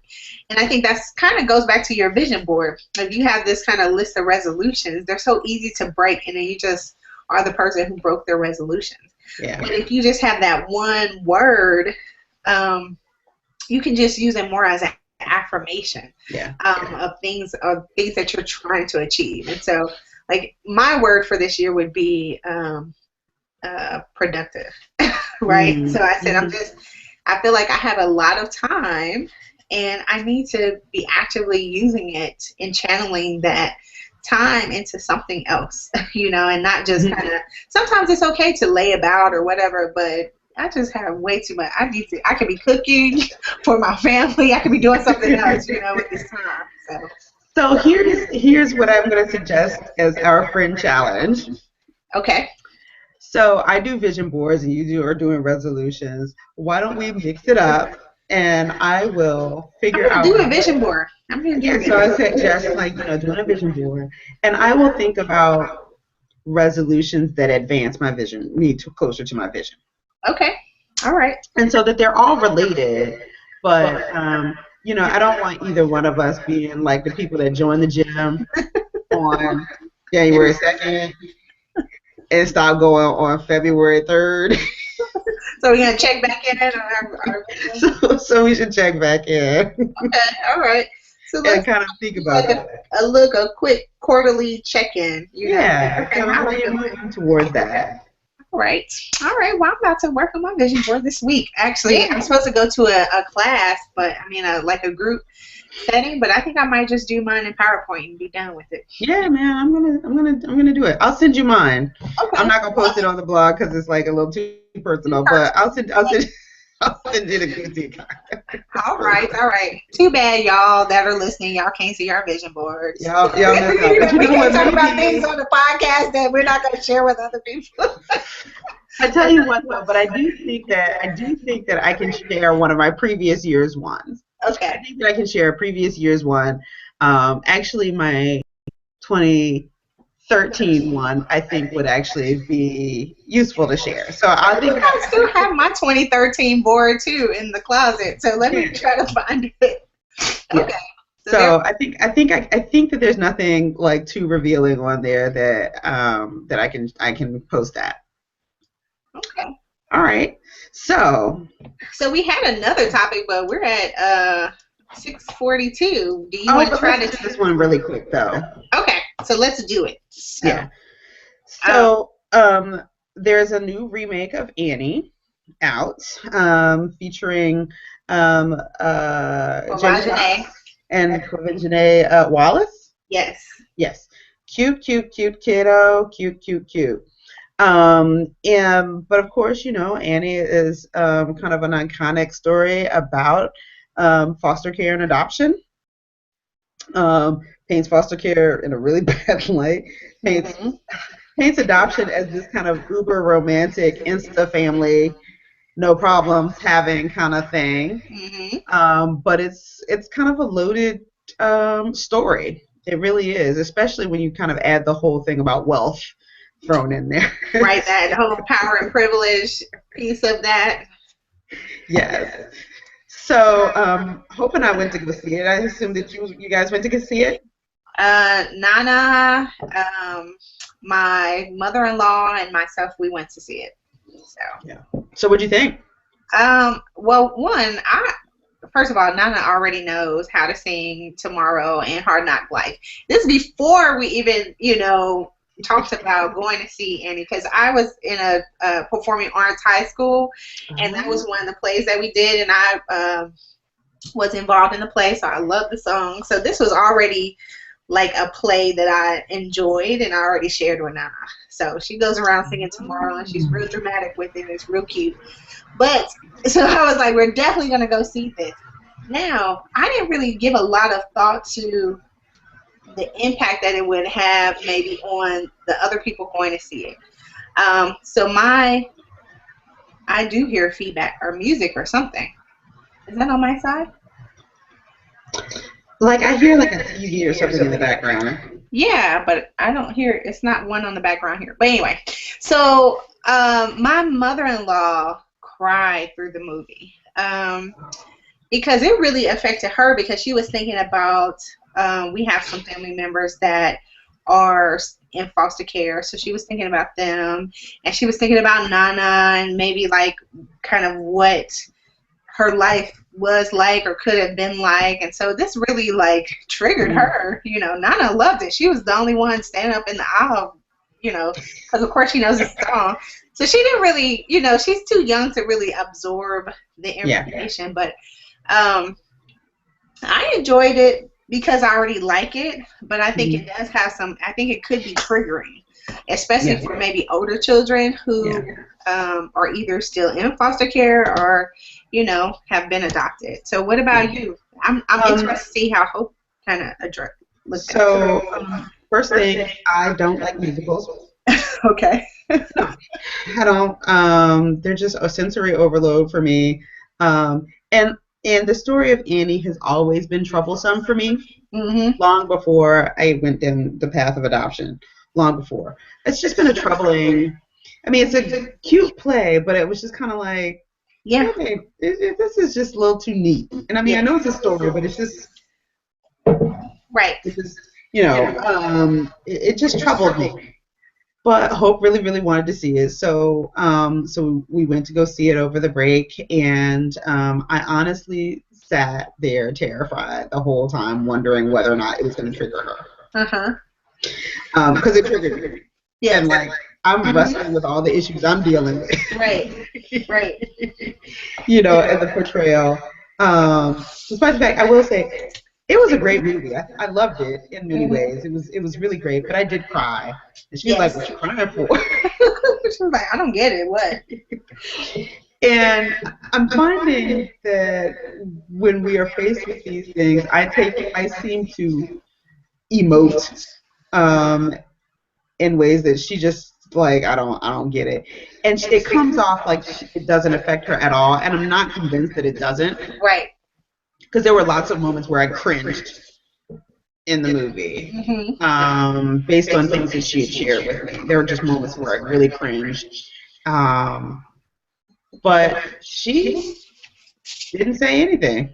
I think that's kind of goes back to your vision board. If you have this kind of list of resolutions, they're so easy to break, and then you just are the person who broke their resolutions. Yeah. But if you just have that one word, you can just use it more as an affirmation of things that you're trying to achieve. And so, like, my word for this year would be productive, right? So I said, I feel like I have a lot of time, and I need to be actively using it and channeling that time into something else, and not just kind of, sometimes it's okay to lay about or whatever, but I just have way too much. I could be cooking for my family. I could be doing something else, with this time. So here's what I'm going to suggest as our friend challenge. Okay. So I do vision boards and you are doing resolutions. Why don't we mix it up, and I will figure out. Do a vision board. I'm going to do a vision board. So I suggest doing a vision board, and I will think about resolutions that advance my vision, me closer to my vision. Okay. All right. And so that they're all related, but you know, I don't want either one of us being like the people that join the gym on January 2nd and stop going on February 3rd. So we're gonna check back in on our vision. So we should check back in Okay, all right. So and let's kind of think do about like that. a quick quarterly check-in. Yeah, Okay, kind of how how are you're you? moving toward that. All right. All right. Well, I'm about to work on my vision board this week. Actually, I'm Yeah. supposed to go to a class, but I mean, like a group setting. But I think I might just do mine in PowerPoint and be done with it. Yeah, man, I'm gonna do it. I'll send you mine. I'm Okay. not gonna post it on the blog because it's like a little too personal, but I'll send you the Gucci card. All right. All right. Too bad, y'all that are listening. Y'all can't see our vision boards. Y'all miss out. But you We know can't what? talk about things Maybe on the podcast that we're not going to share with other people. I tell you what though, but I do think that I can share one of my previous year's ones. I Okay. think that I can share a previous year's one. Actually, my 2013 one I think would actually be useful to share. So I think I still have my 2013 board too in the closet. So let me try to find it. yeah. Okay. So there. So I think that there's nothing like too revealing on there that I can post that. Okay. All right. So So we had another topic, but we're at 6:42. Do you want to but try let's to? do this one really quick though. Okay. So let's do it. So Yeah. um, So there's a new remake of Annie out, featuring Jamie Janae. Foxx and Janae Wallace. Yes. Yes. Cute kiddo. Cute. But of course, you know, Annie is kind of an iconic story about foster care and adoption. Paints foster care in a really bad light. Paints Mm-hmm. paints adoption as this kind of uber romantic insta family, no problems having kind of thing. Mm-hmm. But it's kind of a loaded story. It really is, especially when you kind of add the whole thing about wealth thrown in there. Right. That whole power and privilege piece of that. Yes. So, Hope and I went to go see it. I assume that you guys went to go see it. Nana, my mother-in-law, and myself, we went to see it. So, Yeah. So, what'd you think? well, one, I first of all, Nana already knows how to sing Tomorrow and Hard Knock Life. This is before we even, talked about going to see Annie, because I was in a performing arts high school, and that was one of the plays that we did, and I was involved in the play, so I love the song. So this was already like a play that I enjoyed, and I already shared with Nana. So she goes around singing Tomorrow, and she's real dramatic with it. It's real cute. But so I was like, we're definitely going to go see this. Now, I didn't really give a lot of thought to the impact that it would have maybe on the other people going to see it. So I do hear feedback or music or something. Is that on my side? Like I hear like a TV or something in the background. Yeah, but I don't hear, it's not one on the background here. But anyway, so my mother-in-law cried through the movie because it really affected her, because she was thinking about, we have some family members that are in foster care, so she was thinking about them, and she was thinking about Nana and maybe like kind of what her life was like or could have been like. And so this really like triggered her. Nana loved it. She was the only one standing up in the aisle, because of course she knows the song. So she didn't really, she's too young to really absorb the information. But I enjoyed it because I already like it, but I think it does have I think it could be triggering, especially for maybe older children who are either still in foster care or, have been adopted. So what about you? I'm interested to see how Hope kind of looks at it. So, first thing, I don't like musicals. Okay. No, I don't. They're just a sensory overload for me. And the story of Annie has always been troublesome for me, long before I went down the path of adoption. Long before. It's just been a troubling. I mean, it's a cute play, but it was just kind of like, Yeah. hey, this is just a little too neat. And I mean, I Yeah. know it's a story, but Right. it's just, it just troubled me. But Hope really, really wanted to see it, so so we went to go see it over the break, and I honestly sat there terrified the whole time, wondering whether or not it was going to trigger her, Uh-huh. because it triggered me, and Yes. like I'm wrestling with all the issues I'm dealing with, Right. Right. and the portrayal. Despite the fact, I will say it was a great movie. I loved it in many Mhm. ways. It was really great, but I did cry, and she's like, Yes. "What you crying for?" She was like, I don't get it. What? And I'm finding that when we are faced with these things, I seem to emote um, in ways that she just like I don't get it, and it comes off like it doesn't affect her at all, and I'm not convinced that it doesn't, Right. because there were lots of moments where I cringed in the movie, Hmm. based on things that she had shared with me. There were just moments where I really cringed, um, but she didn't say anything.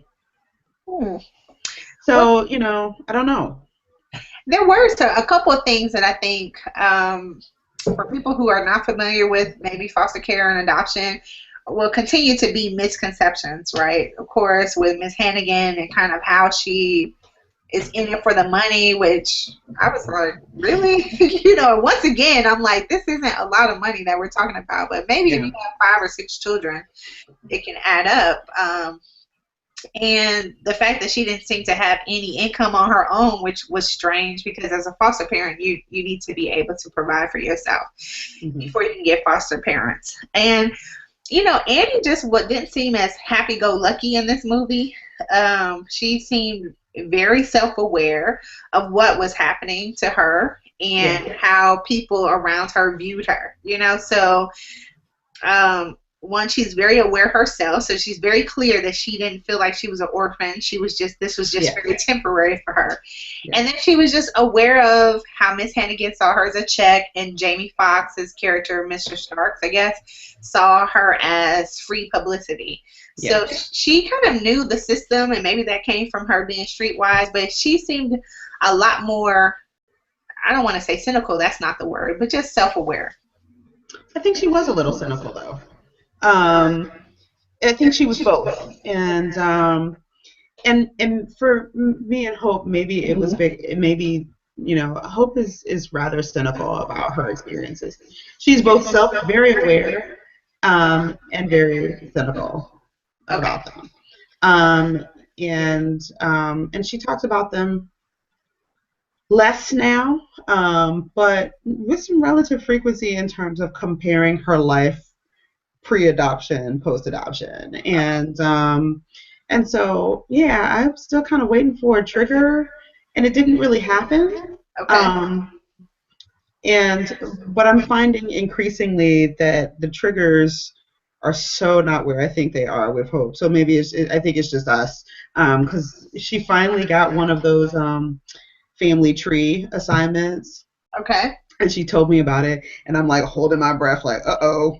Hmm. Well, So, I don't know. there were a couple of things that I think, for people who are not familiar with maybe foster care and adoption, will continue to be misconceptions, right? Of course, with Miss Hannigan and kind of how she is in it for the money, which I was like, really? Once again, I'm like, this isn't a lot of money that we're talking about, but maybe if Yeah. you have 5 or 6 children, it can add up. And the fact that she didn't seem to have any income on her own, which was strange, because as a foster parent, you need to be able to provide for yourself Hmm. before you can get foster parents. And Annie just didn't seem as happy-go-lucky in this movie. She seemed very self-aware of what was happening to her Yeah. and how people around her viewed her. So one, she's very aware herself, so she's very clear that she didn't feel like she was an orphan. This was just Yeah. very temporary for her. Yeah. And then she was just aware of how Miss Hannigan saw her as a check, and Jamie Foxx's character, Mr. Starks, I guess, saw her as free publicity. Yeah. So she kind of knew the system, and maybe that came from her being streetwise, but she seemed a lot more, I don't want to say cynical, that's not the word, but just self-aware. I think she was a little cynical, though. I think she was both. And for me and Hope, maybe it was big. Maybe, Hope is rather cynical about her experiences. She's both very aware, and very cynical Okay. about them. Um, and she talks about them less now, but with some relative frequency in terms of comparing her life pre-adoption, post-adoption, and so yeah, I'm still kind of waiting for a trigger, and it didn't really happen. Okay. Um, and but I'm finding increasingly that the triggers are so not where I think they are with Hope. So maybe I think it's just us, because she finally got one of those family tree assignments, Okay. and she told me about it, and I'm like holding my breath, like, uh-oh,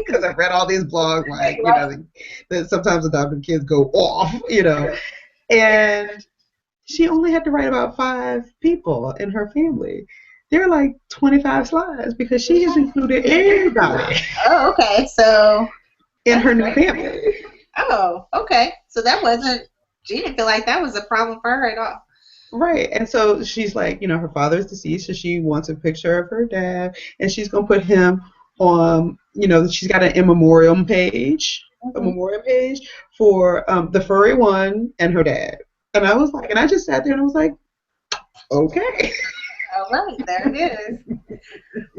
because I've read all these blogs, like, that sometimes adopted kids go off, and she only had to write about 5 people in her family. There are like 25 slides because she has included everybody Oh, okay. So, in her new family. oh, okay. So that wasn't, she didn't feel like that was a problem for her at all. Right. And so she's like, her father is deceased, so she wants a picture of her dad, and she's going to put him on, she's got an a Hmm. memorial page for the furry one and her dad. And I was like, and I just sat there and I was like, okay. All right, there it is.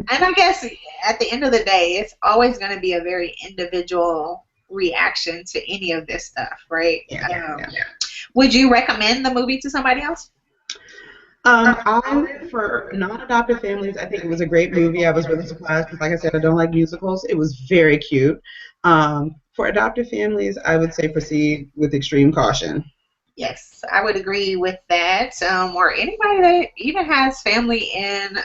And I guess at the end of the day, it's always going to be a very individual reaction to any of this stuff, right? Yeah. Would you recommend the movie to somebody else? For non-adoptive families, I think it was a great movie. I was really surprised because, like I said, I don't like musicals. It was very cute. For adoptive families, I would say proceed with extreme caution. Yes, I would agree with that. Or anybody that even has family in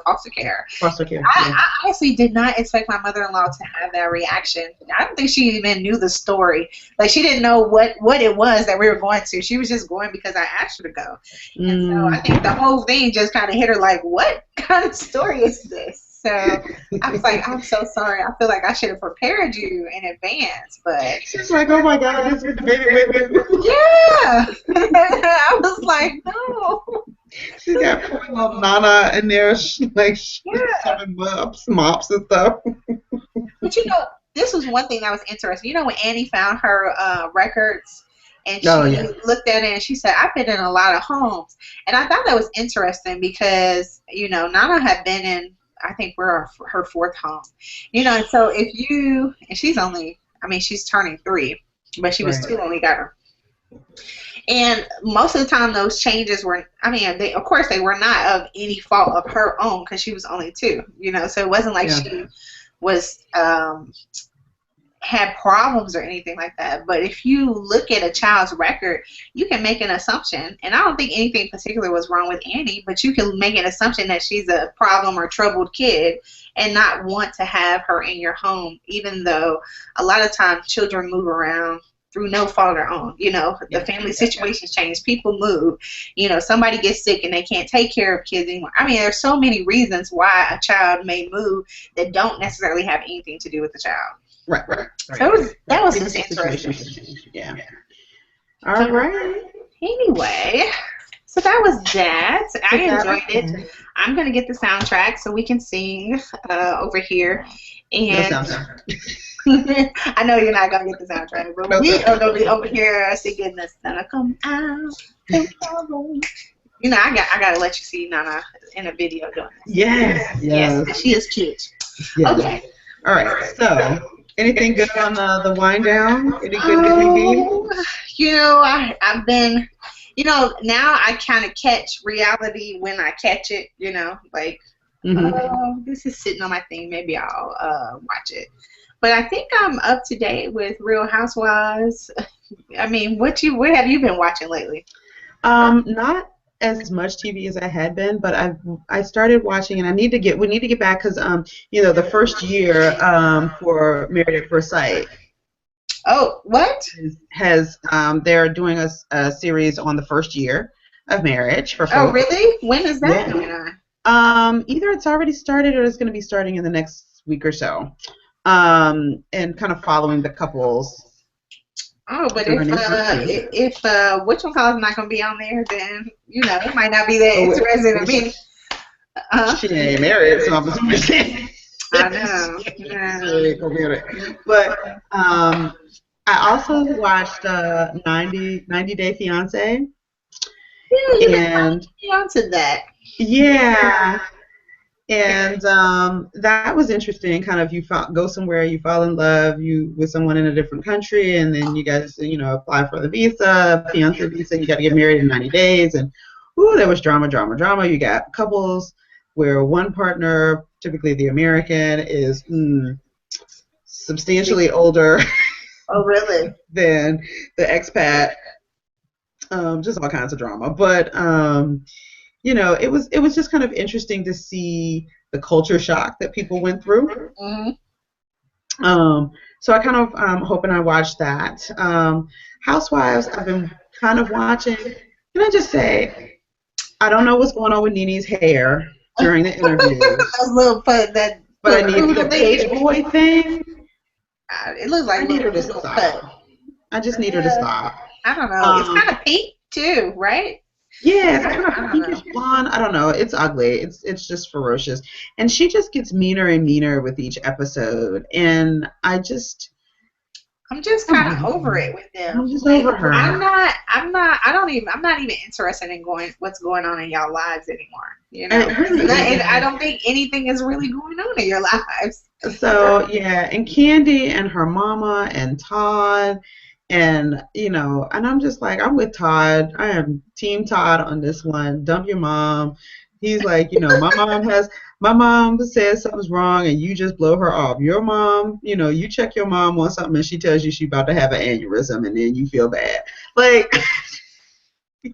foster care. Foster care, I, yeah. I honestly did not expect my mother-in-law to have that reaction. I don't think she even knew the story. Like she didn't know what it was that we were going to. She was just going because I asked her to go. And so I think the whole thing just kind of hit her like, what kind of story is this? So I was like, I'm so sorry. I feel like I should have prepared you in advance, but She's like, oh my God, this is the baby, wait. yeah. I was like, no. She got poor little Nana in there, like Yeah. serving mops and stuff. But this was one thing that was interesting. When Annie found her records and she Oh yeah. looked at it and she said, I've been in a lot of homes. And I thought that was interesting because, Nana had been in, I think we're her fourth home. And so and she's only, she's turning 3, but she was 2 when we got her. And most of the time, those changes were, of course, they were not of any fault of her own because she was only 2, so it wasn't like she was, had problems or anything like that. But if you look at a child's record, you can make an assumption. And I don't think anything particular was wrong with Annie, but you can make an assumption that she's a problem or troubled kid and not want to have her in your home, even though a lot of times children move around through no fault of their own. The family situations change, people move, somebody gets sick and they can't take care of kids anymore. There's so many reasons why a child may move that don't necessarily have anything to do with the child. Right. So that was just interesting. Yeah. All right. Anyway, so that was that. I enjoyed it. I'm going to get the soundtrack so we can sing over here. And No soundtrack. I know you're not going to get the soundtrack, but we are going to be over here singing "That's Gonna Come Out." I got to let you see Nana in a video doing this. Yes. She is cute. Yes. Okay. All right. So, anything good on the wind down? Any good TV? I've been, now I kind of catch reality when I catch it. This is sitting on my thing. Maybe I'll watch it. But I think I'm up to date with Real Housewives. What have you been watching lately? Not as much TV as I had been, but I started watching, and we need to get back because the first year for Married at First Sight. Oh, what? They're doing a series on the first year of marriage for folks. Oh, really? When is that going on? Either it's already started or it's going to be starting in the next week or so. And kind of following the couples. Oh, but if Which One Call is not going to be on there, then it might not be that interesting. She ain't married, so I'm assuming. I know. But I also watched 90 Day Fiance. Yeah, and onto that. Yeah. And that was interesting. Kind of, you go somewhere, you fall in love, with someone in a different country, and then you guys, apply for the fiance visa. You got to get married in 90 days, and there was drama. You got couples where one partner, typically the American, is substantially older. Oh, really? Than the expat. Just all kinds of drama, but. It was just kind of interesting to see the culture shock that people went through. Mm-hmm. So I kind of hoping I watched that. Housewives, I've been kind of watching. Can I just say, I don't know what's going on with Nene's hair during the interviews. But I need the page boy thing. It looks like I need her to stop. I just need her to stop. I don't know. It's kind of pink too, right? Yeah, it's kind of pinkish blonde. I don't know. It's ugly. It's just ferocious, and she just gets meaner and meaner with each episode. And I'm just kind of over it with them. I'm just over her. I'm not even interested in what's going on in y'all lives anymore. I don't think anything is really going on in your lives. So yeah, and Candy and her mama and Todd. And, and I'm just like, I'm with Todd. I am Team Todd on this one. Dump your mom. He's like, my mom says something's wrong and you just blow her off. Your mom, you check your mom on something and she tells you she's about to have an aneurysm and then you feel bad. Like,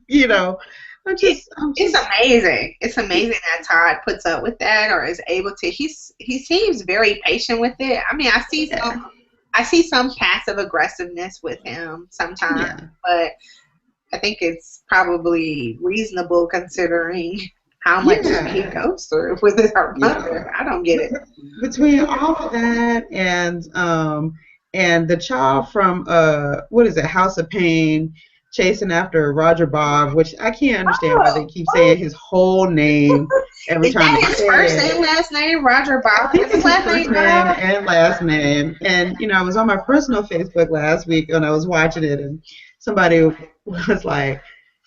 You know, I'm It's just, amazing. It's amazing that Todd puts up with that or is able to. He seems very patient with it. I mean, yeah, I see some passive aggressiveness with him sometimes, yeah, but I think it's probably reasonable considering how much he yeah, goes through with his her yeah. mother. I don't get it. Between all of that and the child from what is it, House of Pain, chasing after Roger Bob, which I can't understand why they keep saying his whole name every Is time that they his say first it. and last name, Roger I Bob? think Is his it's his last first name name Bob? and last name. And I was on my personal Facebook last week when I was watching it, and somebody was like,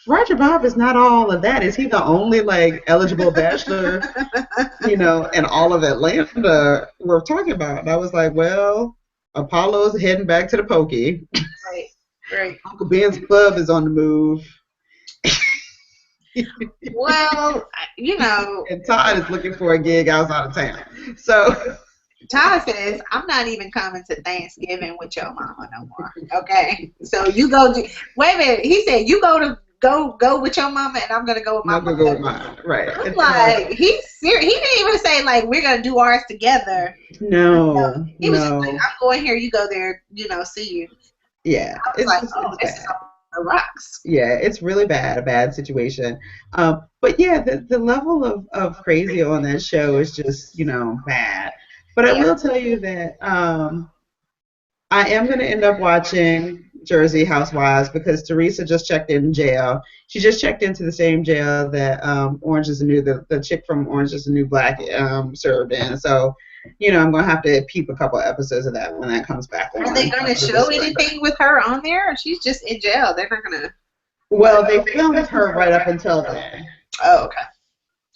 Roger Bob is not all of that. Is he the only like eligible bachelor, and all of Atlanta we're talking about? And I was like, well, Apollo's heading back to the pokey. Right, right. Uncle Ben's club is on the move. Well, And Todd is looking for a gig outside of town. So Todd says, I'm not even coming to Thanksgiving with your mama no more. Okay. So you go wait a minute. He said you go with your mama and I'm gonna go with I'm my not gonna go with mother. mine. Right. I'm And like, he's serious. He didn't even say like we're gonna do ours together. No. no, He was just like, no. I'm going here, you go there, see you. Yeah. I was It's like, just oh, it's this is bad. on the rocks. Yeah, it's really bad, a bad situation. But yeah, the level of crazy on that show is just, bad. But I Yeah. will tell you that I am going to end up watching Jersey Housewives because Teresa just checked in jail. She just checked into the same jail that Orange is the New, the chick from Orange is the New Black served in. So, I'm going to have to peep a couple episodes of that when that comes back Are they on gonna show this week. anything with her on there? Or she's just in jail. They're not gonna. Well, they filmed her right up until then. Oh, okay.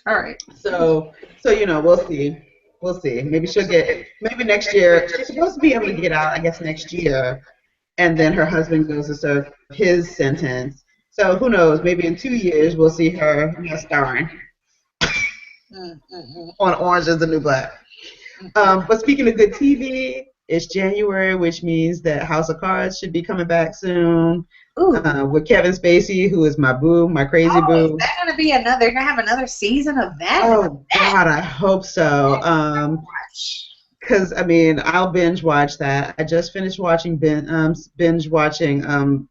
All right. So we'll see. We'll see. Maybe next year. She's supposed to be able to get out, I guess, next year, and then her husband goes to serve his sentence. So who knows? Maybe in 2 years we'll see her starring Mm-mm. on Orange is the New Black. But speaking of good TV, it's January, which means that House of Cards should be coming back soon. Ooh. With Kevin Spacey, who is my boo, my crazy Oh, is boo. that gonna be another? They're gonna have another season of that? Oh God, I hope so. Because I mean, I'll binge watch that. I just finished watching binge watching Sons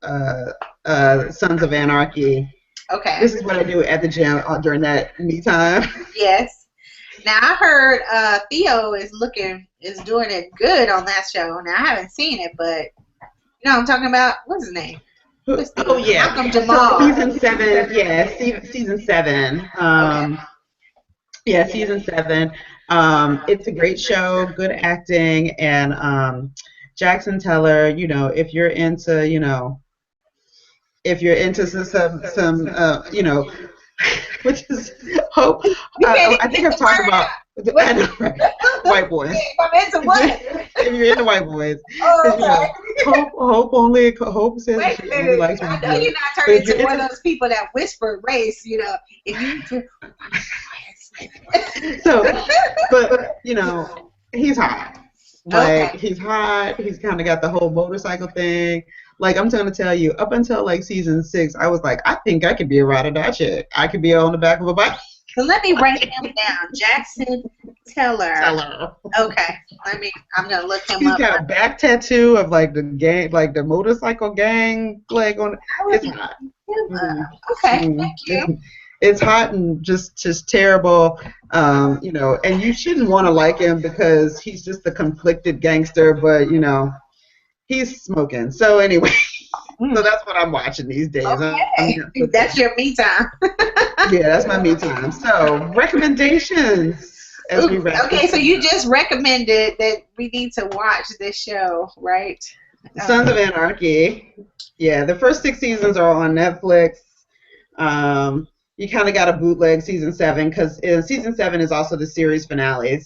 of Anarchy. Okay. This is what I do at the gym during that me time. Yes. Now I heard Theo is doing it good on that show. Now I haven't seen it, but you know what I'm talking about. What's his name? Oh yeah. Malcolm So Jamal. season 7, yeah, season 7. Okay. Yeah, season 7. It's a great show, good acting, and Jackson Teller. If you're into which is hope. You can't even I think get I've the talked word about out. I know, right? White boys. I'm into what? If you're into white boys, Oh, because okay. Hope says Wait that a she only minute. likes I white know boys. you're not But turning if you're into one into of those people that whisper race, if you so, but he's hot. Like Okay. he's hot. He's kind of got the whole motorcycle thing. Like I'm trying to tell you, up until like season 6, I was like, I think I could be a ride or die chick. I could be on the back of a bike. So let me write him down. Jackson Teller. Tell her. Okay. I'm gonna look him He's up. got a back tattoo of like the gang, like the motorcycle gang, like on. I would It's look hot. him Mm, up. Okay, mm. thank you. It's hot and just terrible. And you shouldn't want to like him because he's just a conflicted gangster, but he's smoking. So anyway, so that's what I'm watching these days. I'm Okay. gonna put That's that. your me time. Yeah, that's my me time. So recommendations as we Ooh, wrap okay, this so you up. just recommended that we need to watch this show, right? Sons of Anarchy. Yeah, the first 6 seasons are on Netflix. You kind of got a bootleg season 7 because season 7 is also the series finale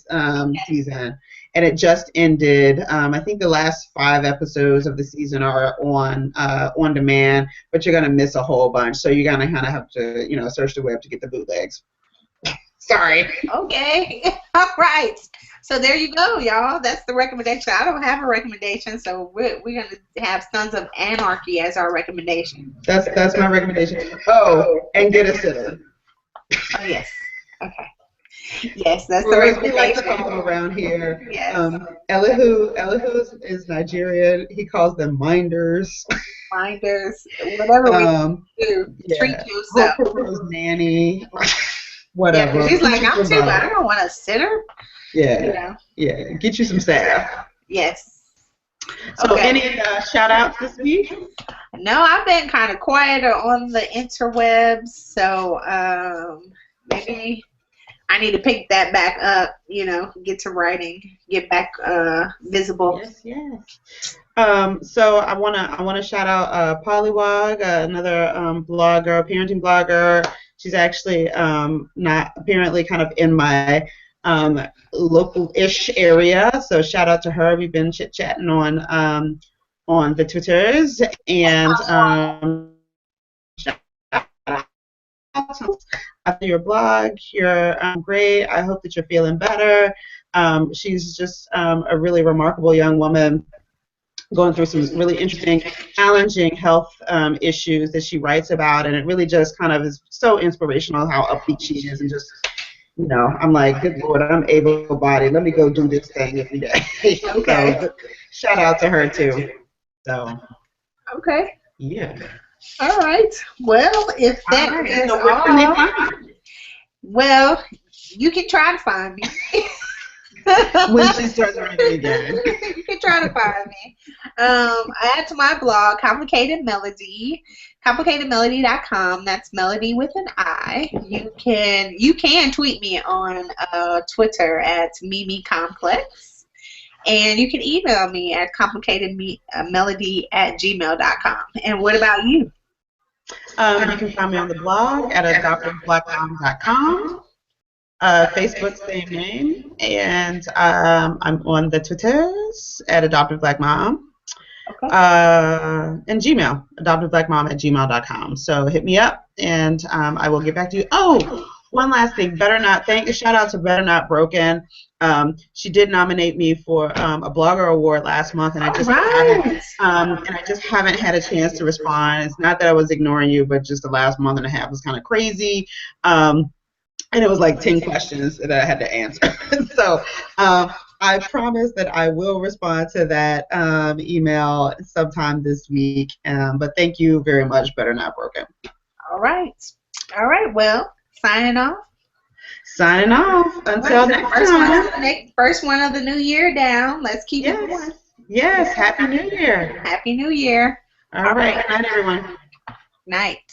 season, and it just ended. I think the last 5 episodes of the season are on demand, but you're gonna miss a whole bunch, so you're gonna kind of have to search the web to get the bootlegs. Sorry. Okay. All right. So there you go, y'all. That's the recommendation. I don't have a recommendation, so we're going to have Sons of Anarchy as our recommendation. That's my recommendation. Oh, and get a sitter. Oh, yes. Okay. Yes, that's the Or as we like to recommendation. call them around here, Yes. Elihu is Nigerian. He calls them minders. Reminders, whatever we do, treat Yeah. yourself. Hope proposed nanny. Yeah, because Whatever. she's Get like, you I'm too, I somebody. don't want a sitter. Yeah. You know. Yeah. Get you some staff. Yes. So Okay. any shout outs this week? No, I've been kind of quieter on the interwebs, so maybe I need to pick that back up, get to writing, get back visible. Yes. So I wanna shout out Polywog, another blogger, parenting blogger. She's actually not apparently kind of in my local-ish area. So shout out to her. We've been chit-chatting on the Twitters, and shout out after your blog. You're great. I hope that you're feeling better. She's just a really remarkable young woman going through some really interesting, challenging health issues that she writes about, and it really just kind of is so inspirational how upbeat she is, and just, I'm like, good Lord, I'm able-bodied. Let me go do this thing every day. Okay. So shout out to her too. So. Okay. Yeah. All right. Well, if that is so where can they all, find you? well, you can try to find me. When she starts writing again. You can try to find me. Add to my blog, Complicated Melody, complicatedmelody.com. That's Melody with an I. You can tweet me on Twitter at Mimi Complex, and you can email me at complicatedmelody@gmail.com. And what about you? You can find me on the blog at adoptiveblackmom.com. Facebook, same name, and I'm on the Twitters at adoptiveblackmom. Okay. And Gmail, adoptiveblackmom@gmail.com. So hit me up, and I will get back to you. Oh, one last thing. Shout out to Better Not Broken. She did nominate me for a blogger award last month, and I just haven't had a chance to respond. It's not that I was ignoring you, but just the last month and a half was kind of crazy. And it was like 10 questions that I had to answer. So I promise that I will respond to that email sometime this week. But thank you very much, Better Not Broken. All right. Well, signing off. Until next time. First one of the new year down. Let's keep it going. Yes. Happy New Year. Happy New Year. All right. Good night, everyone. Night.